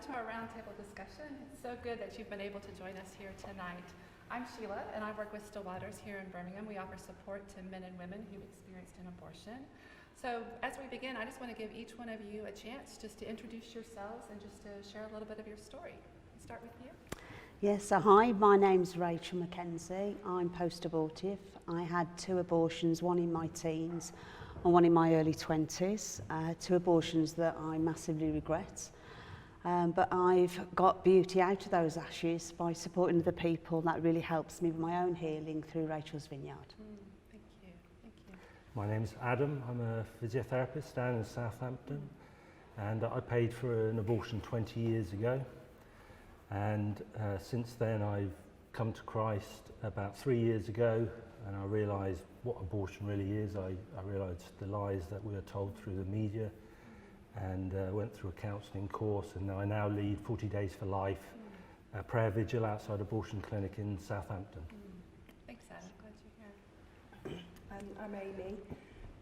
to our roundtable discussion. It's so good that you've been able to join us here tonight. I'm Sheila, and I work with Still Waters here in Birmingham. We offer support to men and women who've experienced an abortion. So as we begin, I just want to give each one of you a chance just to introduce yourselves and just to share a little bit of your story. I'll start with you. Yes, so hi, my name's Rachel Mackenzie. I'm post-abortive. I had 2 abortions, one in my teens and one in my early 20s. 2 abortions that I massively regret. But I've got beauty out of those ashes by supporting other people. That really helps me with my own healing through Rachel's Vineyard. Thank you. Thank you. My name's Adam. I'm a physiotherapist down in Southampton, and I paid for an abortion 20 years ago. And since then I've come to Christ about 3 years ago, and I realised what abortion really is. I realised the lies that we were told through the media, and went through a counselling course, and I now lead 40 Days for Life, a prayer vigil outside abortion clinic in Southampton. Thanks, Adam. Glad you're here. I'm Amy,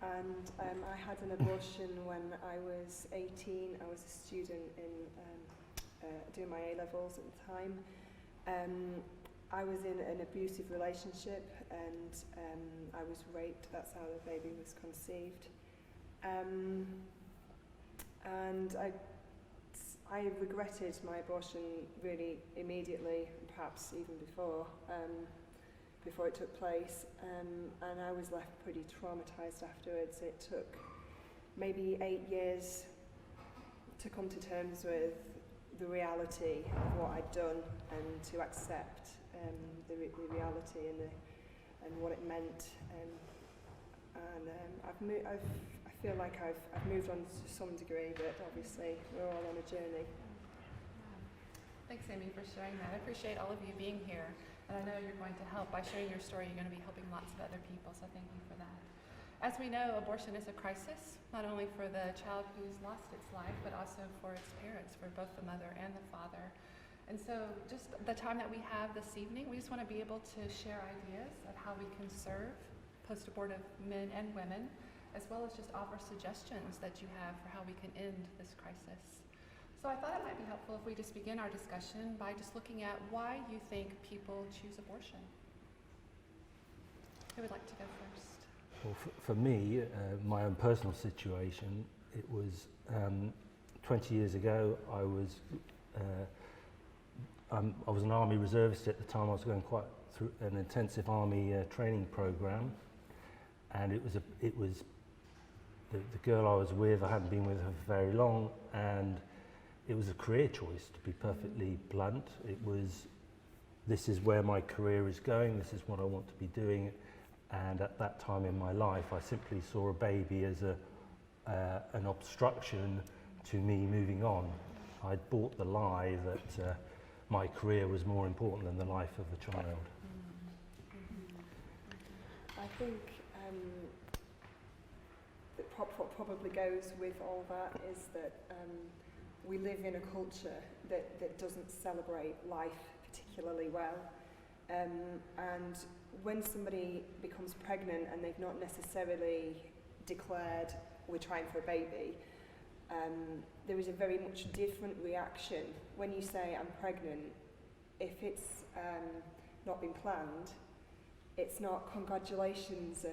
and I had an abortion when I was 18. I was a student in doing my A-levels at the time. I was in an abusive relationship, and I was raped. That's how the baby was conceived. And I regretted my abortion really immediately, perhaps even before it took place, and I was left pretty traumatised afterwards. It took maybe 8 years to come to terms with the reality of what I'd done, and to accept the reality and what it meant. I feel like I've moved on to some degree, but obviously we're all on a journey. Thanks, Amy, for sharing that. I appreciate all of you being here, and I know you're going to help. By sharing your story, you're going to be helping lots of other people, so thank you for that. As we know, abortion is a crisis, not only for the child who's lost its life, but also for its parents, for both the mother and the father. And so just the time that we have this evening, we just want to be able to share ideas of how we can serve post-abortive men and women, as well as just offer suggestions that you have for how we can end this crisis. So I thought it might be helpful if we just begin our discussion by just looking at why you think people choose abortion. Who would like to go first? Well, for me, my own personal situation, it was 20 years ago. I was an army reservist at the time. I was going quite through an intensive army training program, and it was the girl I was with. I hadn't been with her for very long, and it was a career choice, to be perfectly blunt. It was, this is where my career is going. This is what I want to be doing. And at that time in my life, I simply saw a baby as an obstruction to me moving on. I'd bought the lie that my career was more important than the life of a child. I think what probably goes with all that is that we live in a culture that doesn't celebrate life particularly well. And when somebody becomes pregnant and they've not necessarily declared we're trying for a baby, there is a very much different reaction. When you say I'm pregnant, if it's not been planned, it's not congratulations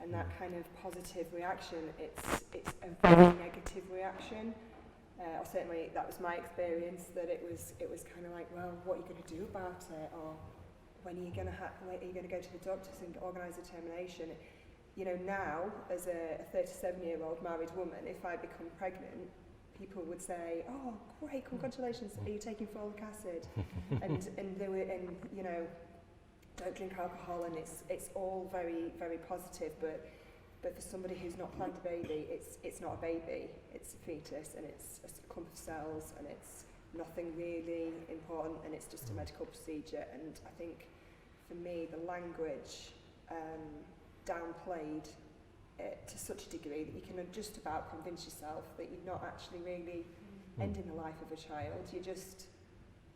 and that kind of positive reaction. It's a very negative reaction. Or certainly that was my experience, that it was kind of like, well, what are you going to do about it? Or when are you going to go to the doctors and organise a termination? You know, now, as a 37-year-old married woman, if I become pregnant, people would say, oh, great, congratulations, are you taking folic acid? and you know, don't drink alcohol, and it's all very, very positive, but for somebody who's not planned a baby, it's not a baby, it's a fetus, and it's a clump of cells, and it's nothing really important, and it's just a medical procedure. And I think, for me, the language downplayed it to such a degree that you can just about convince yourself that you're not actually really ending the life of a child. You're just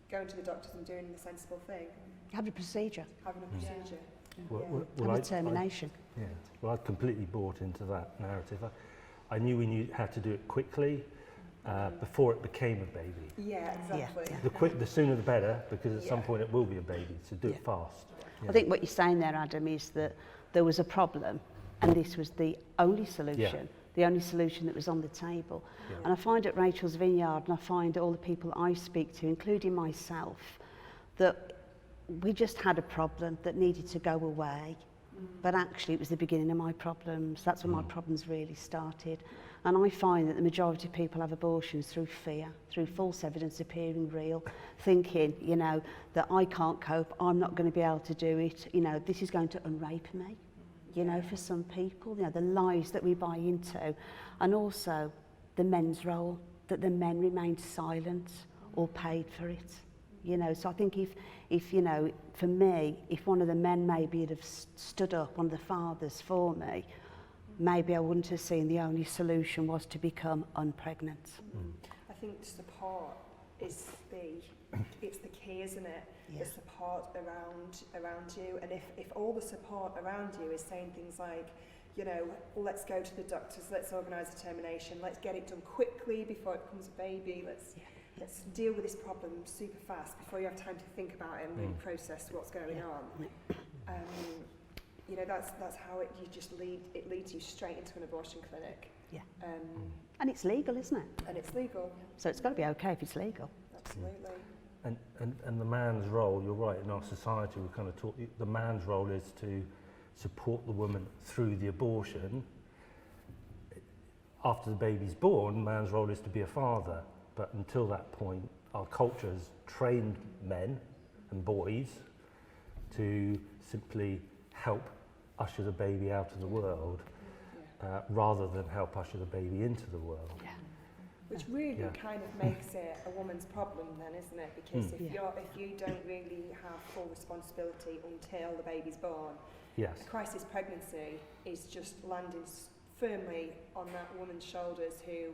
going to the doctors and doing the sensible thing. Having a procedure. Having a procedure. Well, termination. Well, I'd completely bought into that narrative. I knew we had to do it quickly, before it became a baby. Yeah, exactly. Yeah. The sooner the better, because at some Yeah. point it will be a baby, so do it Yeah. fast. I think what you're saying there, Adam, is that there was a problem and this was the only solution, the only solution that was on the table. Yeah. And I find at Rachel's Vineyard, and I find all the people I speak to, including myself, that we just had a problem that needed to go away. But actually it was the beginning of my problems. That's when my problems really started. And I find that the majority of people have abortions through fear, through false evidence appearing real, thinking, you know, that I can't cope, I'm not going to be able to do it, you know, this is going to unrape me, you know, for some people, you know, the lies that we buy into. And also the men's role, that the men remained silent or paid for it. You know, so I think if you know, for me, if one of the men maybe had have stood up, one of the fathers for me, maybe I wouldn't have seen the only solution was to become unpregnant. I think support is it's the key, isn't it? Yeah. The support around you, and if all the support around you is saying things like, you know, let's go to the doctors, let's organise a termination, let's get it done quickly before it becomes a baby, let's deal with this problem super fast before you have time to think about it and really process what's going on. You know, that's how it leads you straight into an abortion clinic. Yeah. And it's legal, isn't it? And it's legal. So it's got to be okay if it's legal. Absolutely. And the man's role, you're right, in our society we kind of taught you, the man's role is to support the woman through the abortion. After the baby's born, man's role is to be a father. But until that point, our culture has trained men and boys to simply help usher the baby out of the world, rather than help usher the baby into the world. Yeah. Which really kind of makes it a woman's problem then, isn't it? Because if you don't really have full responsibility until the baby's born, Yes. a crisis pregnancy is just landing firmly on that woman's shoulders who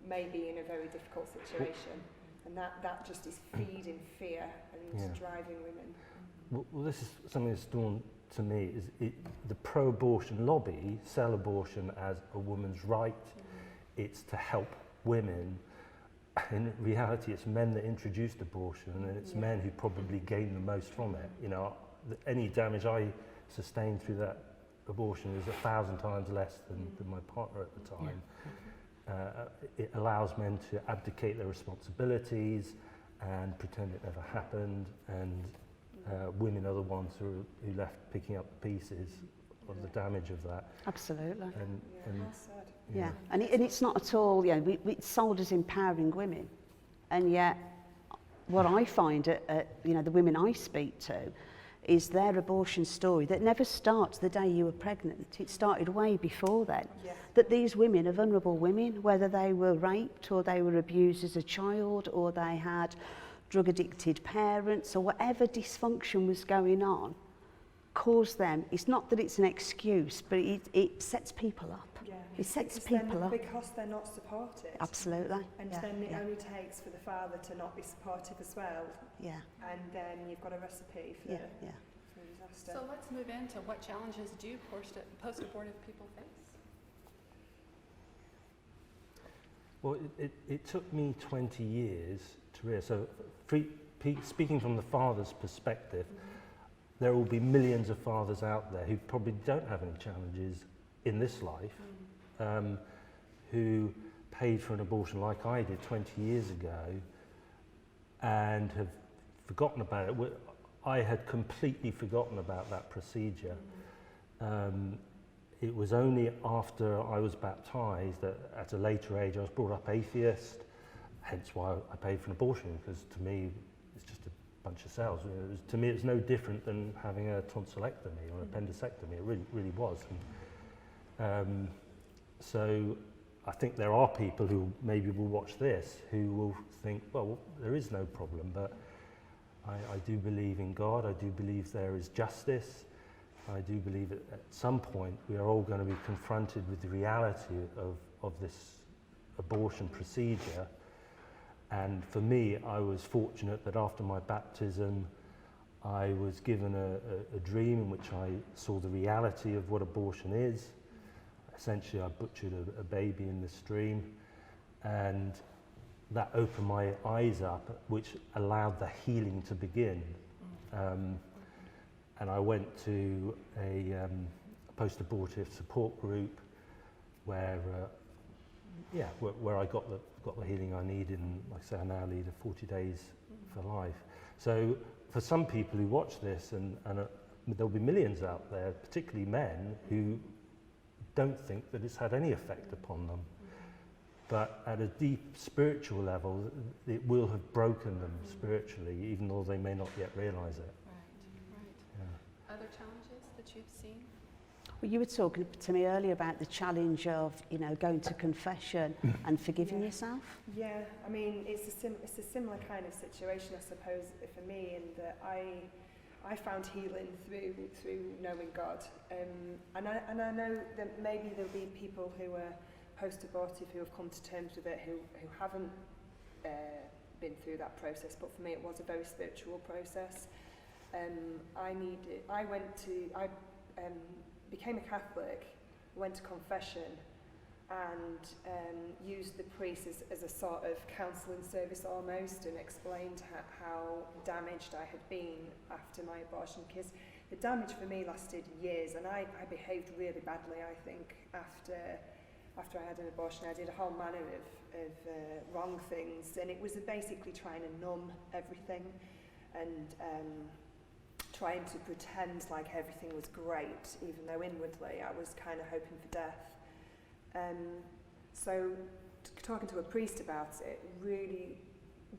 may be in a very difficult situation, and that just is feeding fear and driving women. Well, this is something that's dawned to me, is the pro-abortion lobby sell abortion as a woman's right. It's to help women. In reality, it's men that introduced abortion, and it's men who probably gain the most from it. You know, any damage I sustained through that abortion is 1,000 times less than my partner at the time. It allows men to abdicate their responsibilities and pretend it never happened, and women are the ones who left picking up the pieces of the damage of that. Absolutely. And Well said. Yeah, and it's not at all, you know, it's sold as empowering women. And yet, what I find at you know, the women I speak to, is their abortion story that never starts the day you were pregnant. It started way before then. Yeah. That these women are vulnerable women, whether they were raped or they were abused as a child or they had drug-addicted parents or whatever dysfunction was going on, caused them. It's not that it's an excuse, but it sets people up. Yeah. It sets It's people up. because they're not supported. Absolutely. And yeah, then it yeah, only takes for the father to not be supportive as well, yeah, and then you've got a recipe for, yeah, yeah. for disaster. So let's move into what challenges do post-abortive people face? well, it took me 20 years to realize. So, speaking from the father's perspective, there will be millions of fathers out there who probably don't have any challenges in this life, who paid for an abortion like I did 20 years ago and have forgotten about it. I had completely forgotten about that procedure. It was only after I was baptised that at a later age I was brought up atheist, hence why I paid for an abortion, because to me it's just a bunch of cells. To me it's no different than having a tonsillectomy or an appendicectomy. It really was. And, so I think there are people who maybe will watch this who will think, well, there is no problem, but I do believe in God. I do believe there is justice. I do believe that at some point we are all going to be confronted with the reality of this abortion procedure. And for me, I was fortunate that after my baptism, I was given a dream in which I saw the reality of what abortion is. Essentially, I butchered a baby in the stream, and that opened my eyes up, which allowed the healing to begin. And I went to a post-abortive support group where I got the healing I needed, and like I say, I now lead a 40 days for life. So for some people who watch this, and there'll be millions out there, particularly men, who don't think that it's had any effect upon them. But at a deep spiritual level, it will have broken them spiritually, even though they may not yet realise it. Right. Yeah. Other challenges that you've seen? Well, you were talking to me earlier about the challenge of, going to confession and forgiving yourself. Yeah, I mean, it's a similar kind of situation, I suppose, for me, in that I found healing through knowing God, and I know that maybe there'll be people who are post-abortive who have come to terms with it who haven't been through that process, but for me it was a very spiritual process. I became a Catholic, went to confession, and used the priest as a sort of counselling service almost, and explained how damaged I had been after my abortion, because the damage for me lasted years, and I behaved really badly, I think, after I had an abortion. I did a whole manner of wrong things, and it was basically trying to numb everything and trying to pretend like everything was great, even though inwardly I was kind of hoping for death. So talking to a priest about it really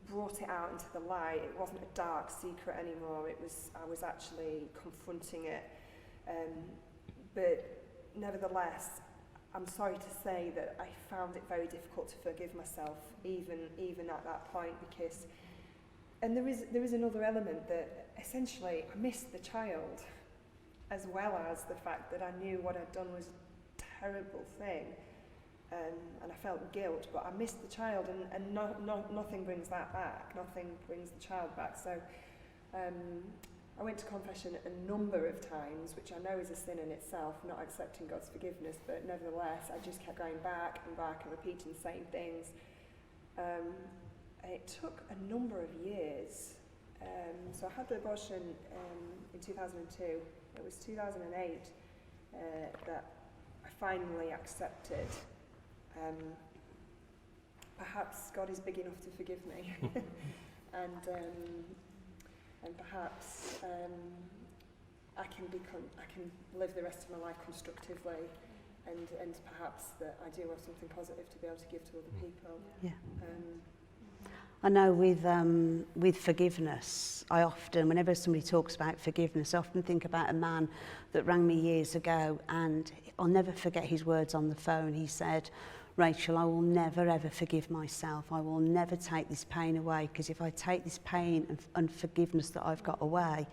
brought it out into the light. It wasn't a dark secret anymore. I was actually confronting it. But nevertheless, I'm sorry to say that I found it very difficult to forgive myself, even at that point, because, and there is another element that essentially I missed the child, as well as the fact that I knew what I'd done was a terrible thing, and I felt guilt, but I missed the child, and nothing brings that back. Nothing brings the child back. So I went to confession a number of times, which I know is a sin in itself, not accepting God's forgiveness, but nevertheless, I just kept going back and back and repeating the same things. And it took a number of years. So I had the abortion in 2002. It was 2008 that I finally accepted. Perhaps God is big enough to forgive me. And perhaps I can live the rest of my life constructively, and perhaps that I do have something positive to be able to give to other people. Yeah. I know with forgiveness, I often, whenever somebody talks about forgiveness, I often think about a man that rang me years ago, and I'll never forget his words on the phone. He said, "Rachel, I will never ever forgive myself. I will never take this pain away, because if I take this pain and unforgiveness that I've got away,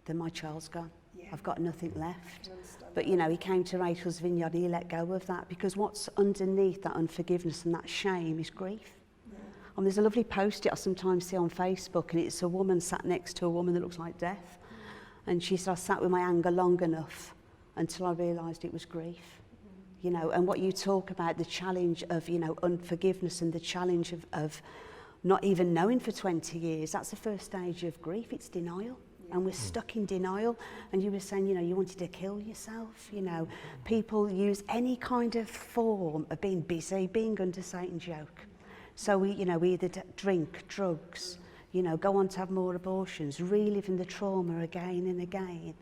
then my child's gone. Yeah. I've got nothing left." But he came to Rachel's Vineyard and he let go of that, because what's underneath that unforgiveness and that shame is grief. Yeah. And there's a lovely post-it I sometimes see on Facebook, and it's a woman sat next to a woman that looks like death. And she said, "I sat with my anger long enough until I realised it was grief." And what you talk about, the challenge of, unforgiveness, and the challenge of not even knowing for 20 years, that's the first stage of grief. It's denial. Yeah. And we're stuck in denial. And you were saying, you wanted to kill yourself. People use any kind of form of being busy, being under Satan's yoke. So we either drink, drugs, go on to have more abortions, reliving the trauma again and again.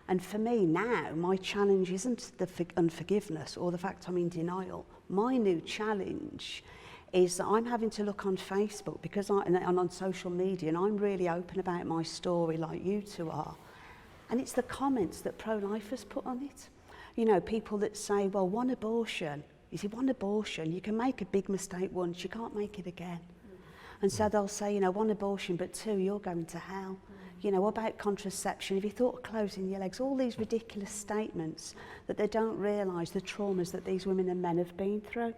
And for me now, my challenge isn't the unforgiveness or the fact I'm in denial. My new challenge is that I'm having to look on Facebook and on social media, and I'm really open about my story like you two are. And it's the comments that pro-lifers put on it. People that say, well, one abortion, you can make a big mistake once, you can't make it again. And so they'll say, one abortion, but two, you're going to hell. What about contraception? Have you thought of closing your legs? All these ridiculous statements that they don't realise the traumas that these women and men have been through.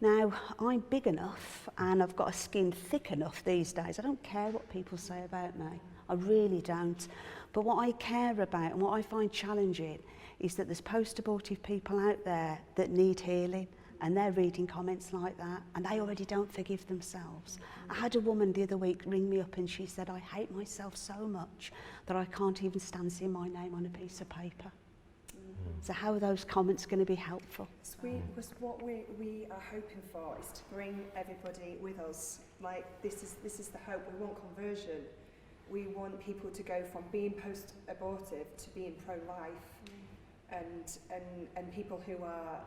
Now, I'm big enough and I've got a skin thick enough these days. I don't care what people say about me. I really don't. But what I care about and what I find challenging is that there's post-abortive people out there that need healing and they're reading comments like that, and they already don't forgive themselves. I had a woman the other week ring me up and she said, I hate myself so much that I can't even stand seeing my name on a piece of paper. So how are those comments going to be helpful? Because what we are hoping for is to bring everybody with us. Like, this is the hope. We want conversion. We want people to go from being post-abortive to being pro-life, and people who are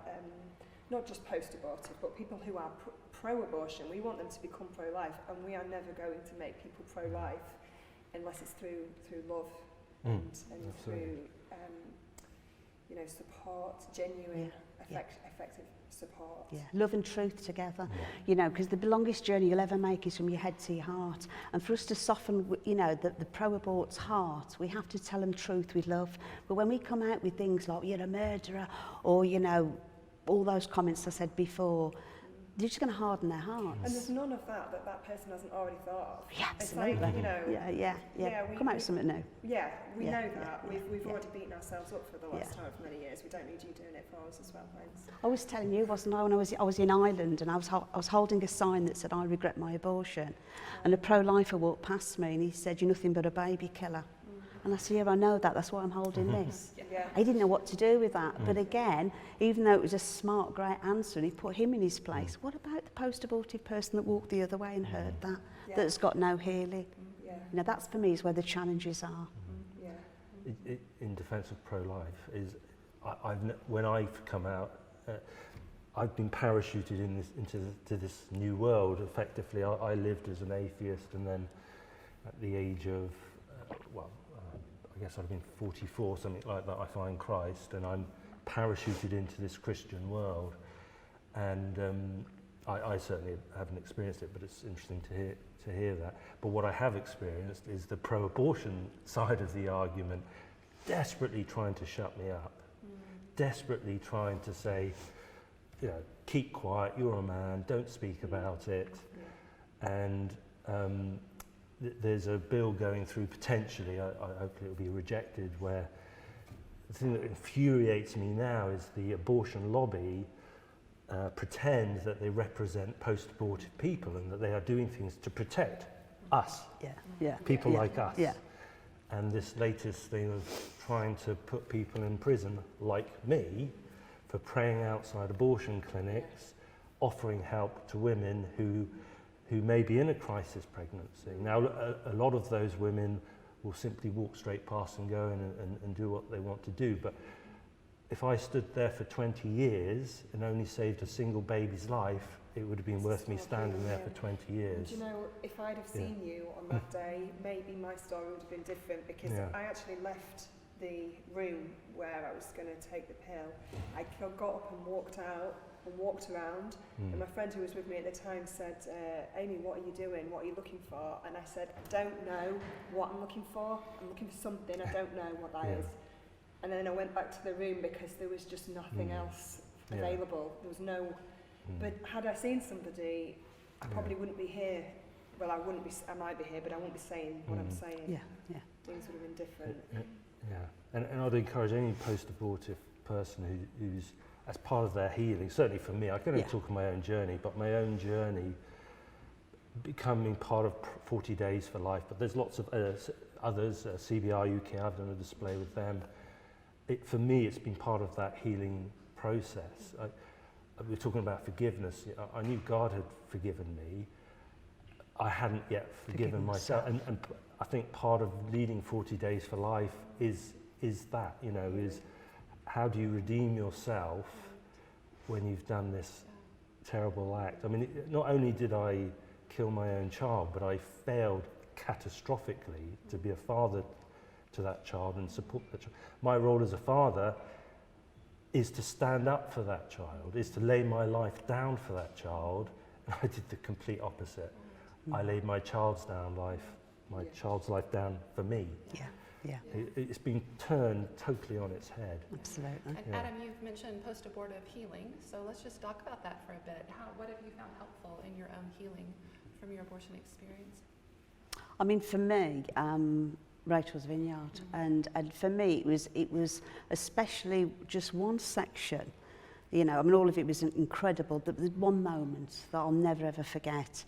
not just post-abortive, but people who are pro-abortion. We want them to become pro-life, and we are never going to make people pro-life unless it's through love and through support, genuine, effective support. Yeah, love and truth together, because the longest journey you'll ever make is from your head to your heart. And for us to soften, the pro-abort's heart, we have to tell them truth with love. But when we come out with things like, you're a murderer, or, all those comments I said before, they're just going to harden their hearts. And there's none of that person hasn't already thought of. Yeah, absolutely. It's like, Yeah. Come out with something new. Yeah, we know that. We've already beaten ourselves up for the last time for many years. We don't need you doing it for us as well, thanks. I was telling you, wasn't I, when I was in Ireland, and I was holding a sign that said, I regret my abortion. And a pro-lifer walked past me and he said, you're nothing but a baby killer. And I said, yeah, I know that, that's why I'm holding this. I didn't know what to do with that. But again, even though it was a smart, great answer, and he put him in his place, what about the post-abortive person that walked the other way and heard that, that's got no healing? That's for me is where the challenges are. In defence of pro-life, is when I've come out, I've been parachuted into this new world. Effectively, I lived as an atheist, and then at the age of, I guess I'd have been 44, something like that, I find Christ, and I'm parachuted into this Christian world. And I certainly haven't experienced it, but it's interesting to hear that. But what I have experienced is the pro-abortion side of the argument, desperately trying to shut me up, desperately trying to say, keep quiet, you're a man, don't speak about it. And there's a bill going through potentially, hopefully it'll be rejected, where the thing that infuriates me now is the abortion lobby pretend that they represent post-abortive people and that they are doing things to protect us, people like us. And this latest thing of trying to put people in prison like me for praying outside abortion clinics, offering help to women who may be in a crisis pregnancy. Now, a lot of those women will simply walk straight past and go in and do what they want to do. But if I stood there for 20 years and only saved a single baby's life, it would have been worth me standing there for 20 years. And if I'd have seen you on that day, maybe my story would have been different, because I actually left the room where I was going to take the pill. I got up and walked out and walked around, and my friend who was with me at the time said, Amy, what are you doing? What are you looking for? And I said, I don't know what I'm looking for. I'm looking for something. I don't know what that is. And then I went back to the room because there was just nothing else available. There was no... But had I seen somebody, I probably wouldn't be here. Well, I might be here, but I wouldn't be saying what I'm saying. Things would have been different. And I'd encourage any post-abortive person who's, as part of their healing, certainly for me, I can only talk of my own journey, but my own journey becoming part of 40 Days for Life, but there's lots of others, CBR UK, I've done a display with them. For me, it's been part of that healing process. We're talking about forgiveness. I knew God had forgiven me. I hadn't yet forgiven myself. And I think part of leading 40 Days for Life is that, is how do you redeem yourself when you've done this terrible act? I mean, not only did I kill my own child, but I failed catastrophically to be a father to that child and support that child. My role as a father is to stand up for that child, is to lay my life down for that child. And I did the complete opposite. I laid my child's life down for me. It's been turned totally on its head. Absolutely. And Adam, you've mentioned post-abortive healing, so let's just talk about that for a bit. What have you found helpful in your own healing from your abortion experience? I mean, for me, Rachel's Vineyard, and for me it was especially just one section You know, I mean, all of it was incredible. But there's one moment that I'll never ever forget,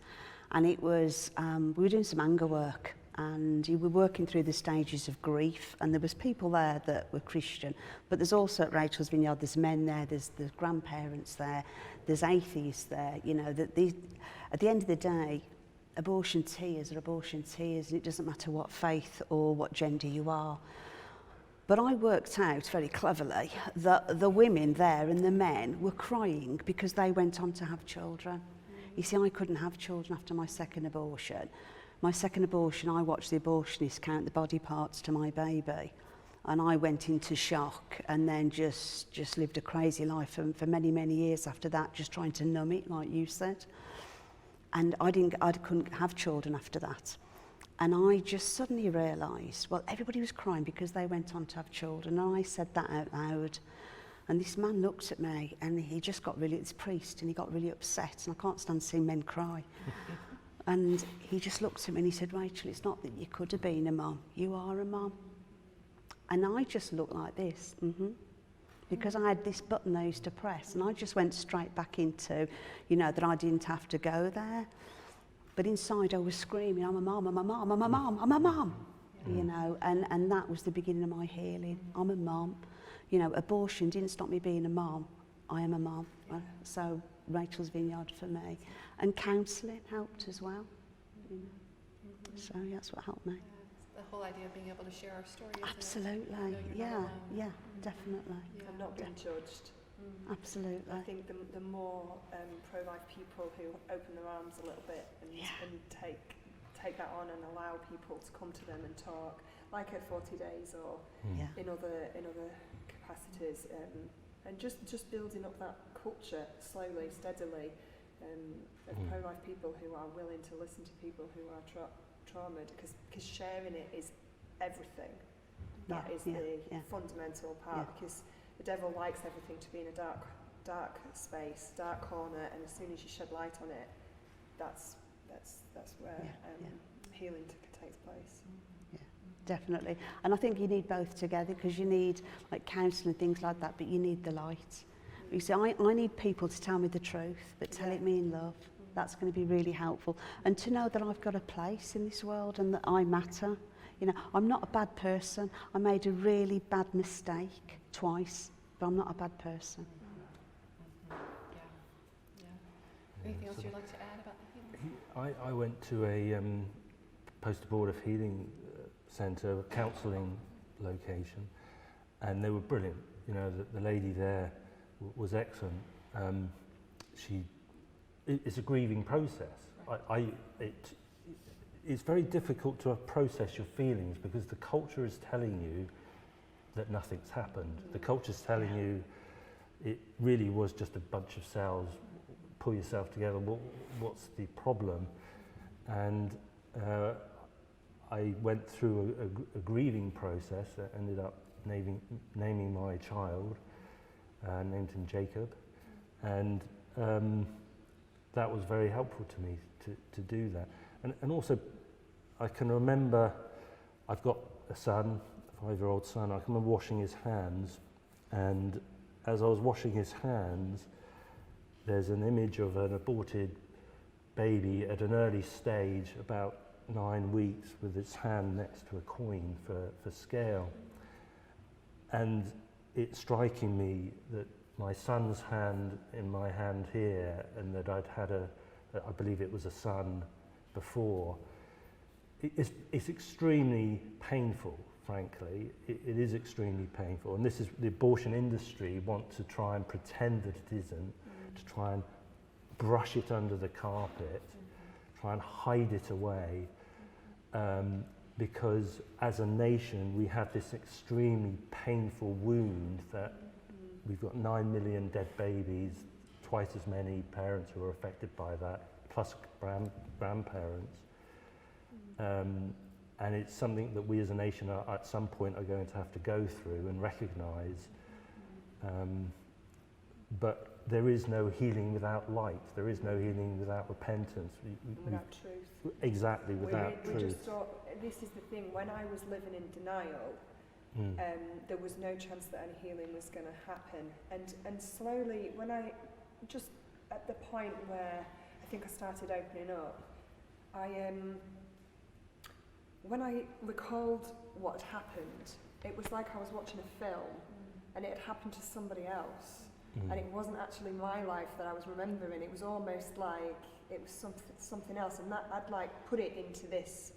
and it was we were doing some anger work, and you were working through the stages of grief, and there was people there that were Christian, but there's also at Rachel's Vineyard, there's men there, there's grandparents there, there's atheists there. You know, that these, at the end of the day, abortion tears are abortion tears, and it doesn't matter what faith or what gender you are. But I worked out very cleverly that the women there and the men were crying because they went on to have children. You see, I couldn't have children after my second abortion. My second abortion, I watched the abortionist count the body parts to my baby, and I went into shock and then just lived a crazy life for many, many years after that, just trying to numb it, like you said. And I couldn't have children after that. And I just suddenly realised, well, everybody was crying because they went on to have children. And I said that out loud. And this man looked at me and he just got really, it's a priest, and he got really upset. And I can't stand seeing men cry. And he just looked at me and he said, Rachel, it's not that you could have been a mum. You are a mum. And I just looked like this, because I had this button I used to press. And I just went straight back into, you know, that I didn't have to go there. But inside I was screaming, I'm a mum, I'm a mum, I'm a mum, I'm a mum. You know, and that was the beginning of my healing. I'm a mum. You know, abortion didn't stop me being a mum. I am a mum. So Rachel's Vineyard for me. And counselling helped as well. You know. So that's what helped me. The whole idea of being able to share our story. Absolutely. Yeah, definitely. And not being judged. Absolutely. I think the more pro-life people who open their arms a little bit and take that on and allow people to come to them and talk, like at 40 Days or in other capacities, and just building up that culture slowly, steadily, of pro-life people who are willing to listen to people who are traumatized, because sharing it is everything. That is the fundamental part, because the devil likes everything to be in a dark space, dark corner, and as soon as you shed light on it, that's where healing takes place. Yeah, definitely. And I think you need both together, because you need like counselling and things like that, but you need the light. You see, I need people to tell me the truth, but tell it me in love. That's going to be really helpful. And to know that I've got a place in this world and that I matter. You know, I'm not a bad person. I made a really bad mistake twice, but I'm not a bad person. Anything else you'd like to add about the healing? I went to a post-abortive healing centre, counselling location, and they were brilliant. You know, the lady there was excellent. It's a grieving process. Right. It's very difficult to process your feelings because the culture is telling you that nothing's happened. The culture's telling you it really was just a bunch of cells. Pull yourself together. What's the problem? And I went through a grieving process that ended up naming my child, named him Jacob, and that was very helpful to me to do that. And also, I can remember, I've got a son, a 5-year-old son. I can remember washing his hands, and as I was washing his hands, there's an image of an aborted baby at an early stage, about 9 weeks, with its hand next to a coin for scale. And it's striking me that my son's hand in my hand here, and that I'd had I believe it was a son before. It's extremely painful, frankly. It is extremely painful. And this is the abortion industry want to try and pretend that it isn't, to try and brush it under the carpet, try and hide it away, because as a nation we have this extremely painful wound that we've got 9 million dead babies, twice as many parents who are affected by that, plus grandparents. And it's something that we as a nation are, at some point are going to have to go through and recognise. But there is no healing without light. There is no healing without repentance. Without truth. Exactly, without truth. We just thought, this is the thing, when I was living in denial, There was no chance that any healing was going to happen. And slowly, when I just at the point where I think I started opening up, when I recalled what had happened, it was like I was watching a film and it had happened to somebody else. And it wasn't actually my life that I was remembering. It was almost like it was something else. And that I'd like put it into this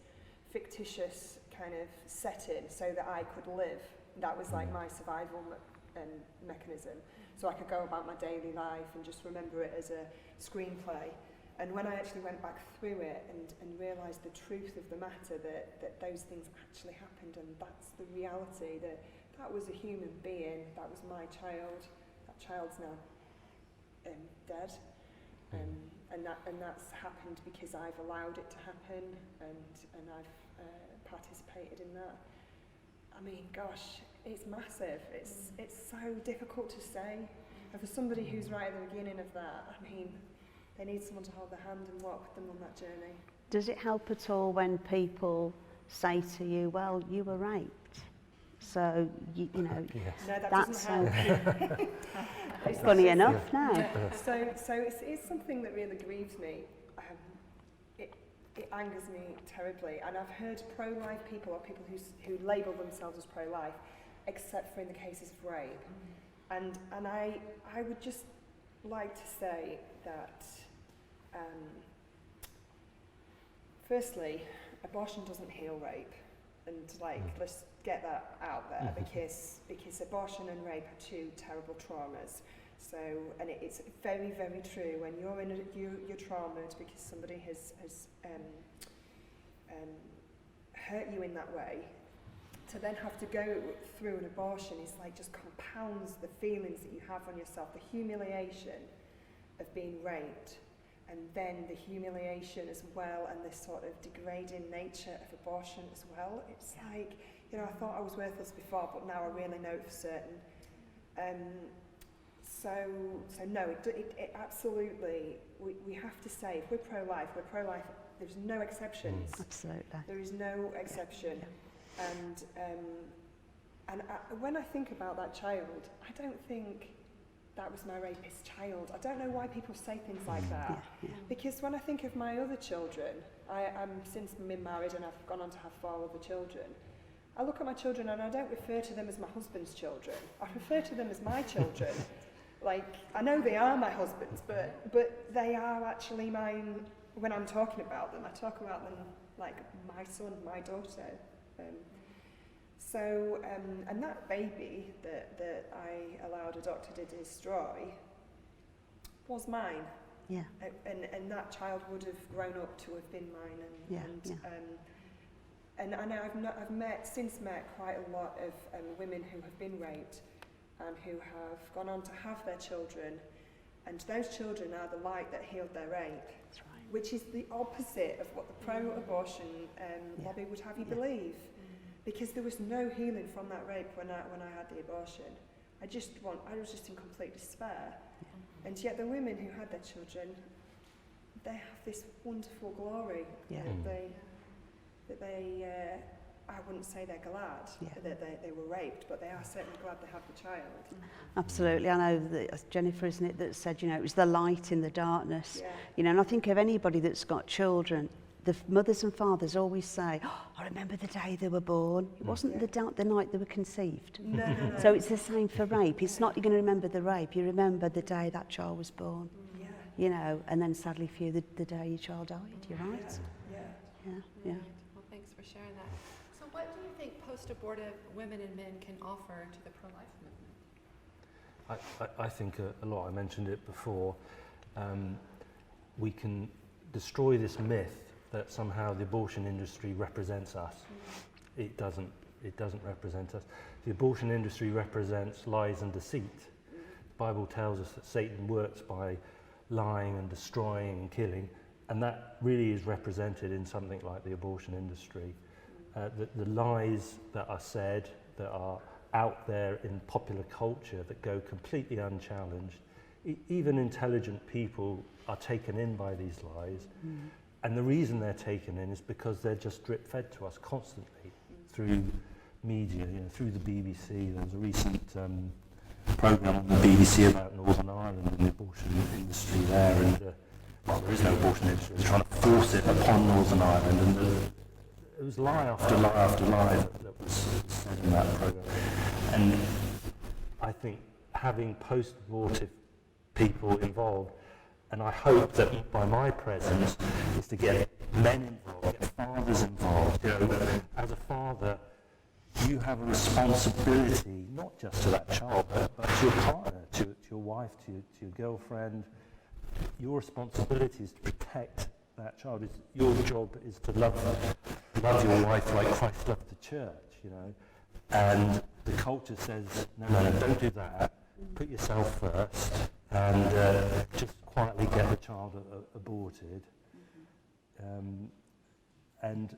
fictitious kind of setting so that I could live. That was like my survival mechanism. So I could go about my daily life and just remember it as a screenplay. And when I actually went back through it and realised the truth of the matter, that those things actually happened, and that's the reality, that was a human being, that was my child. That child's now dead, and that's happened because I've allowed it to happen, and I've participated in that. I mean, gosh, it's massive. It's so difficult to say. And for somebody who's right at the beginning of that, I mean, they need someone to hold their hand and walk with them on that journey. Does it help at all when people say to you, well, you were raped, so you know, Yes. No, that that's doesn't help. It's funny just- enough now. So it's something that really grieves me. It angers me terribly, and I've heard pro-life people, or people who label themselves as pro-life, except for in the cases of rape. And I would just like to say that, firstly, abortion doesn't heal rape, and let's get that out there, because abortion and rape are two terrible traumas. So, and it's very, very true. When you're traumatized because somebody has hurt you in that way, to then have to go through an abortion is like just compounds the feelings that you have on yourself, the humiliation of being raped, and then the humiliation as well, and this sort of degrading nature of abortion as well. It's like, you know, I thought I was worthless before, but now I really know for certain. So no, it absolutely, we have to say, if we're pro-life, there's no exceptions. Absolutely. There is no exception. And when I think about that child, I don't think that was my rapist child. I don't know why people say things like that. Because when I think of my other children, I'm since been married and I've gone on to have 4 other children. I look at my children and I don't refer to them as my husband's children. I refer to them as my children. Like, I know they are my husband's, but they are actually mine. When I'm talking about them, I talk about them like my son, my daughter. And that baby that I allowed a doctor to destroy was mine. Yeah. And that child would have grown up to have been mine. And I've since met quite a lot of women who have been raped and who have gone on to have their children, and those children are the light that healed their rape. That's right. Which is the opposite of what the pro-abortion lobby would have you believe. Because there was no healing from that rape when I had the abortion. I was just in complete despair. And yet the women who had their children, they have this wonderful glory that they I wouldn't say they're glad that they were raped, but they are certainly glad they have the child. Absolutely. I know that Jennifer, isn't it, that said, you know, it was the light in the darkness. Yeah. You know, and I think of anybody that's got children, the mothers and fathers always say, oh, I remember the day they were born. It wasn't the night they were conceived. No. So it's the same for rape. It's not you're going to remember the rape, you remember the day that child was born. Yeah. You know, and then sadly for you, the day your child died. You're right. Yeah. Yeah. Well, thanks for sharing that. So what do you think post-abortive women and men can offer to the pro-life movement? I think a lot, I mentioned it before, we can destroy this myth that somehow the abortion industry represents us. It doesn't represent us. The abortion industry represents lies and deceit. The Bible tells us that Satan works by lying and destroying and killing, and that really is represented in something like the abortion industry. The lies that are said, that are out there in popular culture, that go completely unchallenged. Even intelligent people are taken in by these lies. And the reason they're taken in is because they're just drip-fed to us constantly through media, through the BBC. There was a recent programme on the BBC about Northern Ireland and the abortion industry there, and well, there is no abortion industry. They're trying to force it upon Northern Ireland, and it was lie after lie after lie that was said in that programme. And I think having post-abortive people involved, and I hope that by my presence is to get men involved, get fathers involved. As a father, you have a responsibility not just to that child, but to your partner, to your wife, to your girlfriend. Your responsibility is to protect that child. Your job is to love your wife like Christ loved the church, And the culture says, no, don't do that. Put yourself first, and just quietly get the child aborted. And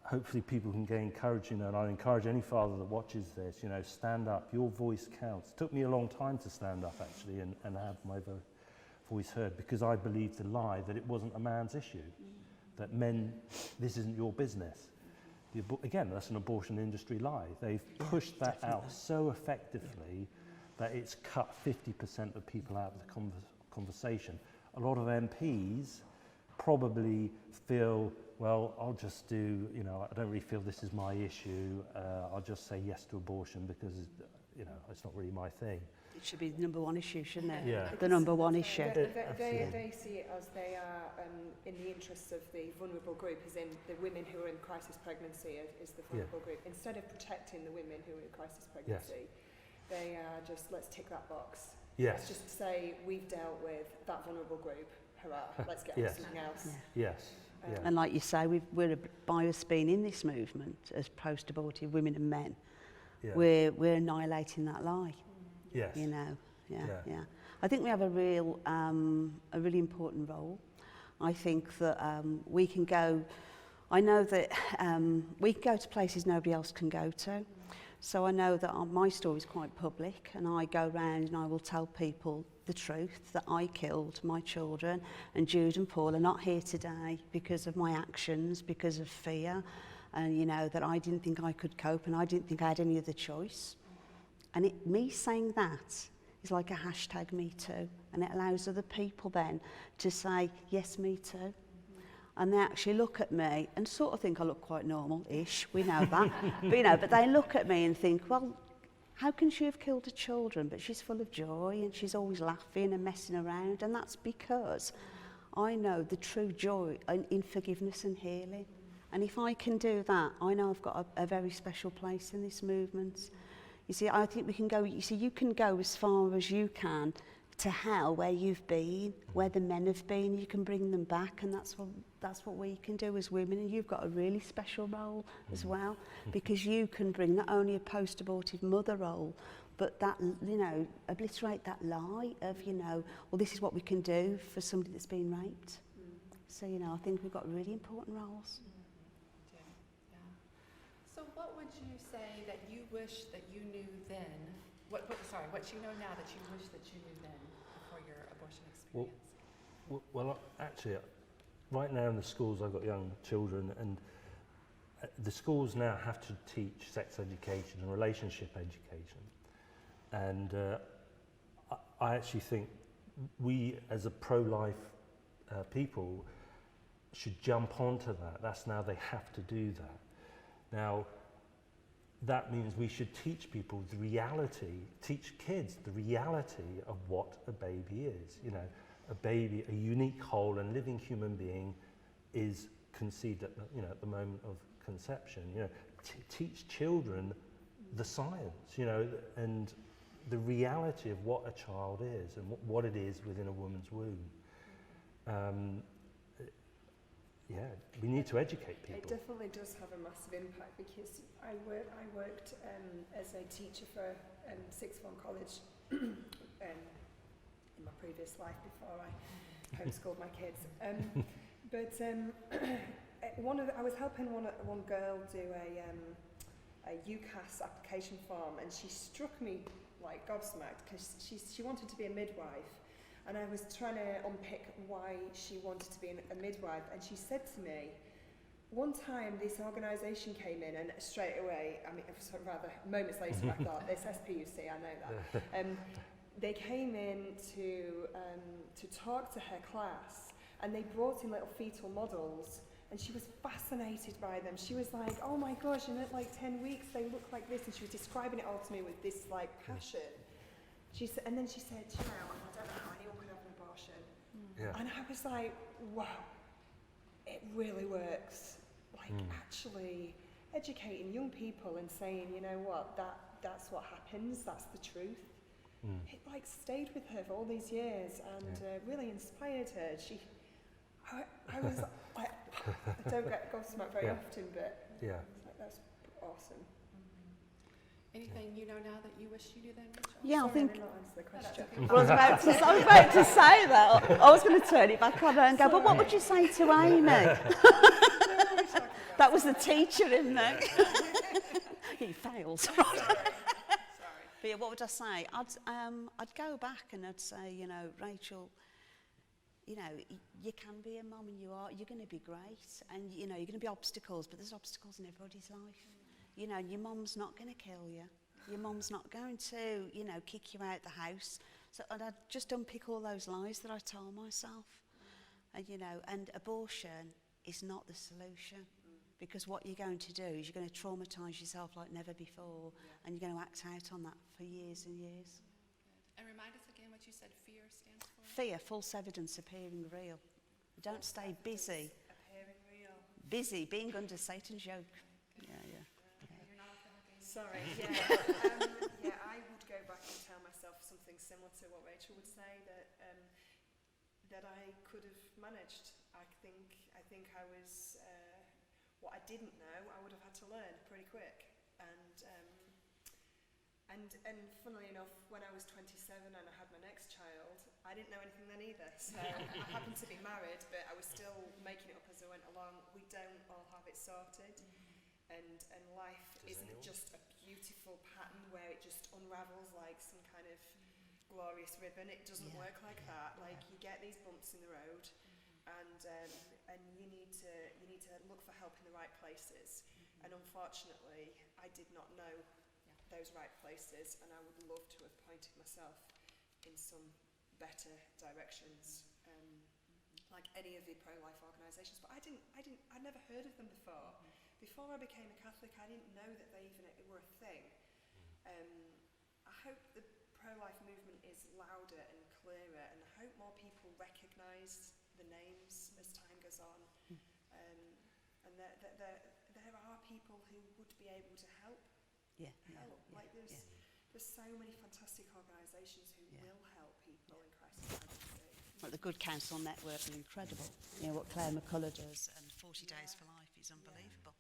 hopefully people can gain courage, and I encourage any father that watches this, stand up. Your voice counts. It took me a long time to stand up, actually, and have my voice heard, because I believed the lie that it wasn't a man's issue, that men, this isn't your business. Again, that's an abortion industry lie. They've pushed that out so effectively that it's cut 50% of people out of the conversation. A lot of MPs probably feel, well, I'll just do, I don't really feel this is my issue. I'll just say yes to abortion because, it's not really my thing. It should be the number one issue, shouldn't it? Yeah. The number one issue. They see it as they are in the interests of the vulnerable group, as in the women who are in crisis pregnancy is the vulnerable group. Instead of protecting the women who are in crisis pregnancy, they are just, let's tick that box. Yes. Let's just say we've dealt with that vulnerable group. Hurrah, let's get on something else. Yes. And like you say, we're by us being in this movement as post-abortive women and men, we're annihilating that lie. Yes. Yeah. I think we have a really important role. I think that we can go. I know that we can go to places nobody else can go to. So I know that my story is quite public, and I go around and I will tell people the truth, that I killed my children, and Jude and Paul are not here today because of my actions, because of fear, and that I didn't think I could cope, and I didn't think I had any other choice. And me saying that is like a hashtag me too, and it allows other people then to say, yes, me too. And they actually look at me and sort of think I look quite normal-ish, we know that. But they look at me and think, well, how can she have killed her children? But she's full of joy and she's always laughing and messing around. And that's because I know the true joy in forgiveness and healing. And if I can do that, I know I've got a very special place in this movement. You see, I think we can go, you can go as far as you can to hell where you've been, where the men have been. You can bring them back, and that's what we can do as women. And you've got a really special role as well, because you can bring not only a post-abortive mother role, but that, obliterate that lie of, well, this is what we can do for somebody that's been raped. So, I think we've got really important roles. So what would you say that you wish that you knew then? What you know now that you wish that you knew then before your abortion experience? Well, actually, right now in the schools, I've got young children, and the schools now have to teach sex education and relationship education. And I actually think we, as a pro-life people, should jump onto that. That's now they have to do that. Now, that means we should teach people the reality, teach kids the reality of what a baby is. A baby, a unique, whole and living human being is conceived at the moment of conception. Teach children the science, and the reality of what a child is and what it is within a woman's womb. We need to educate people. It definitely does have a massive impact, because I worked as a teacher for sixth form college in my previous life before I homeschooled my kids. I was helping one girl do a UCAS application form, and she struck me like gobsmacked, because she wanted to be a midwife. And I was trying to unpick why she wanted to be a midwife, and she said to me, one time this organisation came in and straight away, I mean, sort of rather moments later I thought, this SPUC, I know that. They came in to talk to her class, and they brought in little fetal models, and she was fascinated by them. She was like, oh my gosh, in like 10 weeks they look like this, and she was describing it all to me with this like passion. And then she said, you know, I don't know how anyone could have an abortion. Yeah. And I was like, wow, it really works. Like actually educating young people and saying, you know what, that's what happens, that's the truth. It like stayed with her for all these years and really inspired her. I was like, I don't get gobsmacked very often, but like, that's awesome. Anything you know now that you wish you knew then, Rachel? Yeah, Sorry, I think I did not answer the question. I was about to say that. I was going to turn it back on her and go, but what would you say to Amy? That was the teacher in there. He failed. Sorry. But yeah, what would I say? I'd go back and I'd say, you know, Rachel, you know, you can be a mum and you're going to be great. And, you know, you're going to be obstacles, but there's obstacles in everybody's life. You know, your mum's not going to kill you. Your mum's not going to, you know, kick you out the house. So I'd just unpick all those lies that I told myself. And, you know, and abortion is not the solution. Because what you're going to do is you're going to traumatise yourself like never before, and you're going to act out on that for years and years. And remind us again what you said fear stands for? Fear, false evidence appearing real. Don't stay busy. Appearing real. Busy, being under Satan's yoke. Yeah. You're not off the hook. Sorry, yeah, I would go back and tell myself something similar to what Rachel would say, that I could have managed. I think I was... what I didn't know, I would have had to learn pretty quick. And funnily enough, when I was 27 and I had my next child, I didn't know anything then either. So I happened to be married, but I was still making it up as I went along. We don't all have it sorted. And life isn't just a beautiful pattern where it just unravels like some kind of glorious ribbon. It doesn't work like that. Like you get these bumps in the road. And you need to look for help in the right places. And unfortunately, I did not know those right places, and I would love to have pointed myself in some better directions, like any of the pro-life organisations. But I'd never heard of them before. Before I became a Catholic, I didn't know that they even were a thing. I hope the pro-life movement is louder and clearer, and I hope more people recognise the names as time goes on, and there are people who would be able to help. Like there's so many fantastic organisations who will help people in crisis pregnancy. Like the Good Counsel Network are incredible. You know what Claire McCullough does, and 40 Days for Life is unbelievable.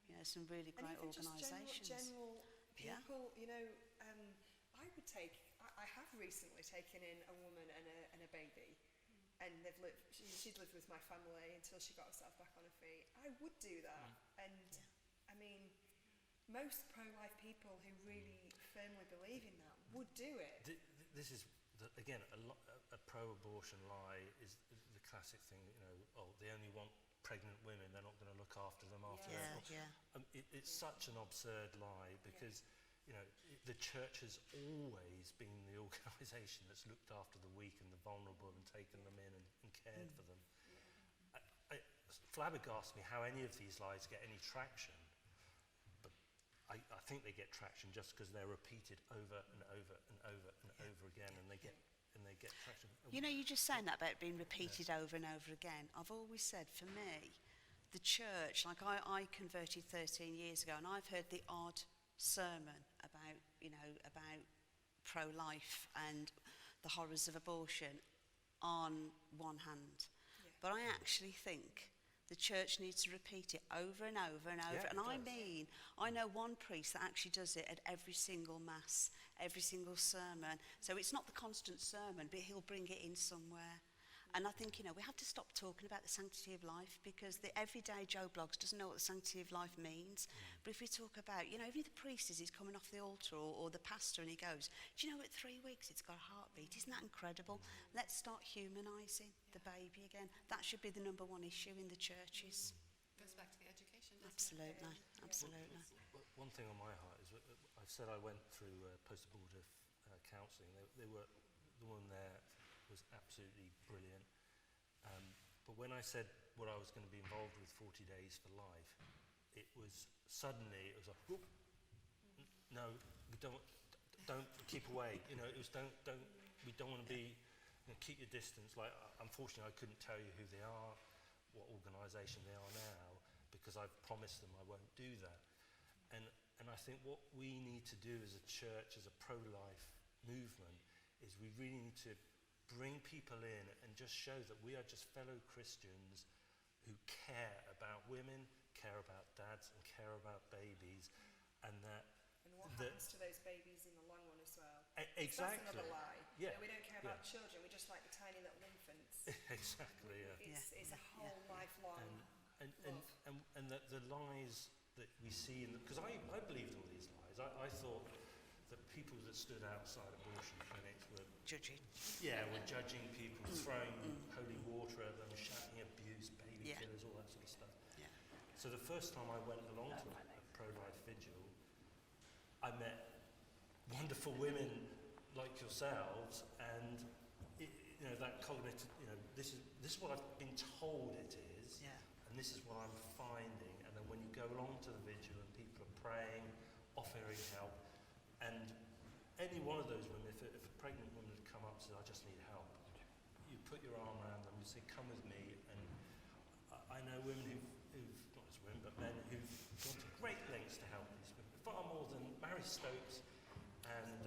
You know, some really great organisations. General people, you know, I have recently taken in a woman and a baby. And she'd lived with my family until she got herself back on her feet. I would do that. And I mean, most pro-life people who really firmly believe in that would do it. This is, again, a pro-abortion lie is the classic thing, you know, they only want pregnant women, they're not going to look after them after that. It's such an absurd lie because, you know, the church has always been the organisation that's looked after the weak and the vulnerable and taken them in and cared for them. It flabbergasts me how any of these lies get any traction, but I think they get traction just because they're repeated over and over and over and over again, and they get traction. You know, you're just saying that about being repeated over and over again. I've always said, for me, the church, like I converted 13 years ago, and I've heard the odd sermon about, you know, about pro-life and the horrors of abortion on one hand. But I actually think the church needs to repeat it over and over and over. And I know one priest that actually does it at every single mass, every single sermon. So it's not the constant sermon, but he'll bring it in somewhere. And I think, you know, we have to stop talking about the sanctity of life, because the everyday Joe Bloggs doesn't know what the sanctity of life means. But if we talk about, you know, even the priest as he's coming off the altar, or the pastor, and he goes, do you know, at 3 weeks it's got a heartbeat? Isn't that incredible? Let's start humanising the baby again. That should be the #1 issue in the churches. Goes back to the Absolutely, absolutely. One thing on my heart is, I've said I went through post-abortive counselling. The woman there was absolutely brilliant. But when I said what I was going to be involved with 40 Days for Life, it was like, whoop, no, we don't keep away. You know, it was we don't want to be, you know, keep your distance. Like, unfortunately, I couldn't tell you who they are, what organisation they are now, because I've promised them I won't do that. And I think what we need to do as a church, as a pro-life movement, is we really need to bring people in and just show that we are just fellow Christians who care about women, care about dads, and care about babies, and that. And what happens to those babies in the long run as well? Exactly. That's another lie. Yeah. You know, we don't care about children, we just like the tiny little infants. Exactly, yeah. It's a whole lifelong love. And the lies that we see, because I believed all these lies. I thought that people that stood outside abortion clinics were Judging. Yeah, we're judging people, throwing holy water at them, shouting abuse, baby killers, all that sort of stuff. Yeah. So the first time I went along to a pro-life vigil, I met wonderful women like yourselves, and you know, that cognitive, you know, this is what I've been told it is, and this is what I'm finding. And then when you go along to the vigil and people are praying, offering help, and any one of those women, if a pregnant woman had come up and said, I just need help, you put your arm around them and say, come with me. And I know women who've, not just women, but men who've gone to great lengths to help these women, far more than Mary Stokes and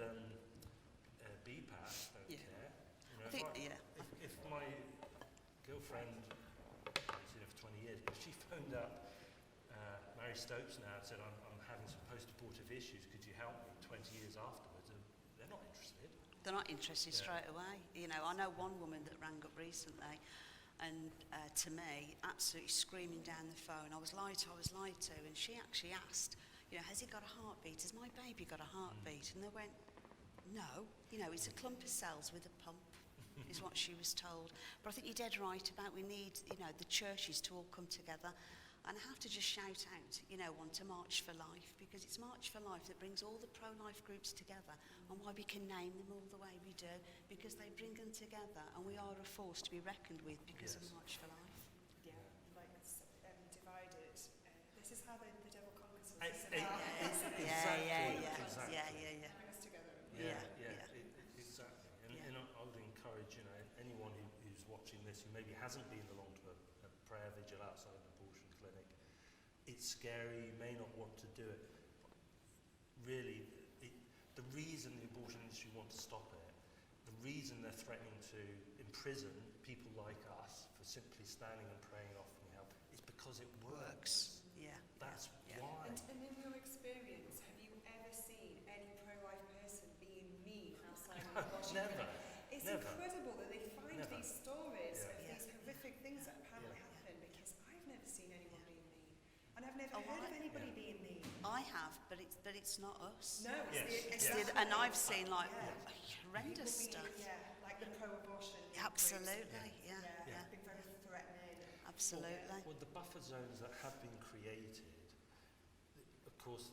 BPAS don't care. You know, if my girlfriend, I've seen her for 20 years, if she phoned up Mary Stokes now and said, I'm having some post-abortive issues, could you help me 20 years afterwards? And they're not interested. They're not interested straight away. You know, I know one woman that rang up recently and to me, absolutely screaming down the phone, I was lied to, and she actually asked, you know, has he got a heartbeat? Has my baby got a heartbeat? And they went, no, you know, it's a clump of cells with a pump, is what she was told. But I think you're dead right about we need, you know, the churches to all come together. And I have to just shout out, you know, want to March for Life, because it's March for Life that brings all the pro-life groups together, and why we can name them all the way we do, because they bring them together, and we are a force to be reckoned with because of March for Life. Yeah, like it's divided. This is how the devil conquers us. Exactly. Bring us together. Exactly. And I would encourage, you know, anyone who's watching this who maybe hasn't been along to a prayer vigil outside an abortion clinic, it's scary, you may not want to do it. Really, the reason the abortion industry wants to stop it, the reason they're threatening to imprison people like us for simply standing and praying and offering help is because it works. That's why. And in your experience, have you ever seen any pro-life person being mean outside of an abortion clinic? It's incredible that they find these stories of these horrific things that apparently happen, because I've never seen anyone being mean. And I've never heard of anybody being mean. I have, but it's not us. No, it's and I've seen like horrendous stuff. Like the pro-abortion. Absolutely, Been very threatening. Absolutely. Well, the buffer zones that have been created, of course,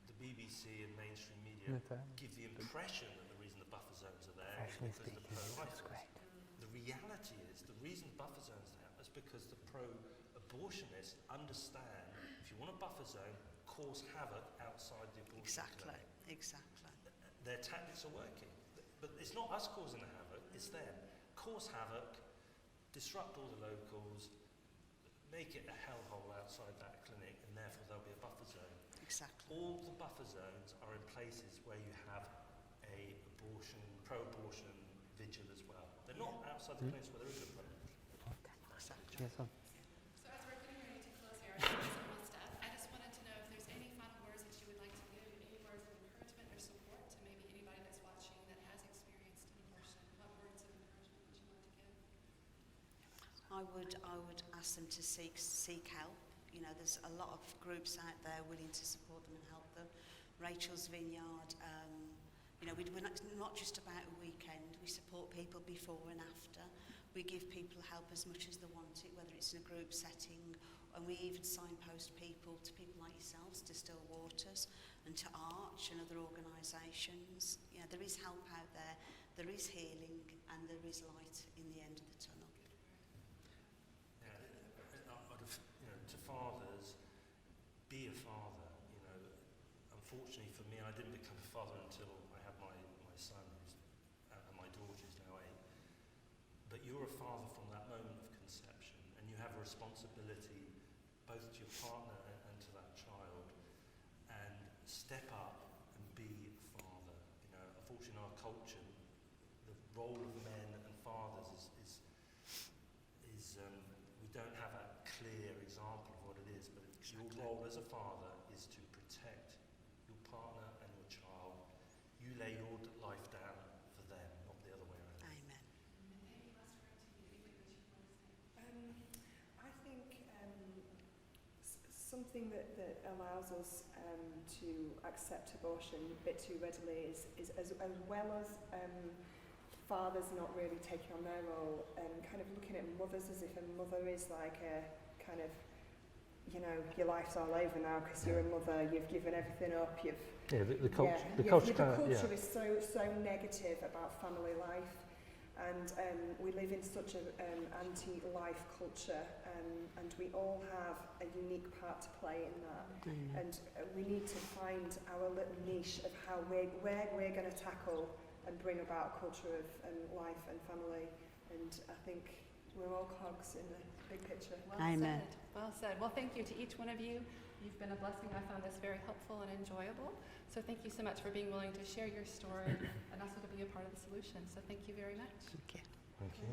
the BBC and mainstream media give the impression that the reason the buffer zones are there is because the pro-lifers. The reality is the reason buffer zones are there is because the pro-abortionists understand if you want a buffer zone, cause havoc outside the abortion clinic. Exactly. Their tactics are working. But it's not us causing the havoc, it's them. Cause havoc, disrupt all the locals, make it a hellhole outside that clinic, and therefore there'll be a buffer zone. Exactly. All the buffer zones are in places where you have a pro-abortion vigil as well. They're not outside the clinics where there is a pro-abortion. Exactly. So as we're getting ready to close here, I just wanted to know if there's any final words that you would like to give, any words of encouragement or support to maybe anybody that's watching that has experienced an abortion. What words of encouragement would you like to give? I would ask them to seek help. You know, there's a lot of groups out there willing to support them and help them. Rachel's Vineyard, you know, we're not just about a weekend. We support people before and after. We give people help as much as they want it, whether it's in a group setting, and we even signpost people to people to Still Waters and to Arch and other organisations. Yeah, there is help out there, there is healing, and there is light in the end of the tunnel. Yeah, to fathers, be a father. Unfortunately for me, I didn't become a father until I had my son, and my daughter is now 8. But you're a father from that moment of conception, and you have a responsibility both to your partner and to that child, and step up and be a father. Unfortunately in our culture, the role of men and fathers is we don't have a clear example of what it is, but your role as a father is to protect your partner and your child. You lay your life down for them, not the other way around. Amen. I think something that allows us to accept abortion a bit too readily is as well as fathers not really taking on their role and kind of looking at mothers as if a mother is like a kind of, your life's all over now because you're a mother, you've given everything up, The culture is so negative about family life, and we live in such an anti-life culture, and we all have a unique part to play in that. And we need to find our little niche of how where we're going to tackle and bring about a culture of life and family. And I think we're all cogs in the big picture. Well Amen. said. Well said. Well, thank you to each one of you. You've been a blessing. I found this very helpful and enjoyable. So thank you so much for being willing to share your story and also to be a part of the solution. So thank you very much. Okay. Thank you.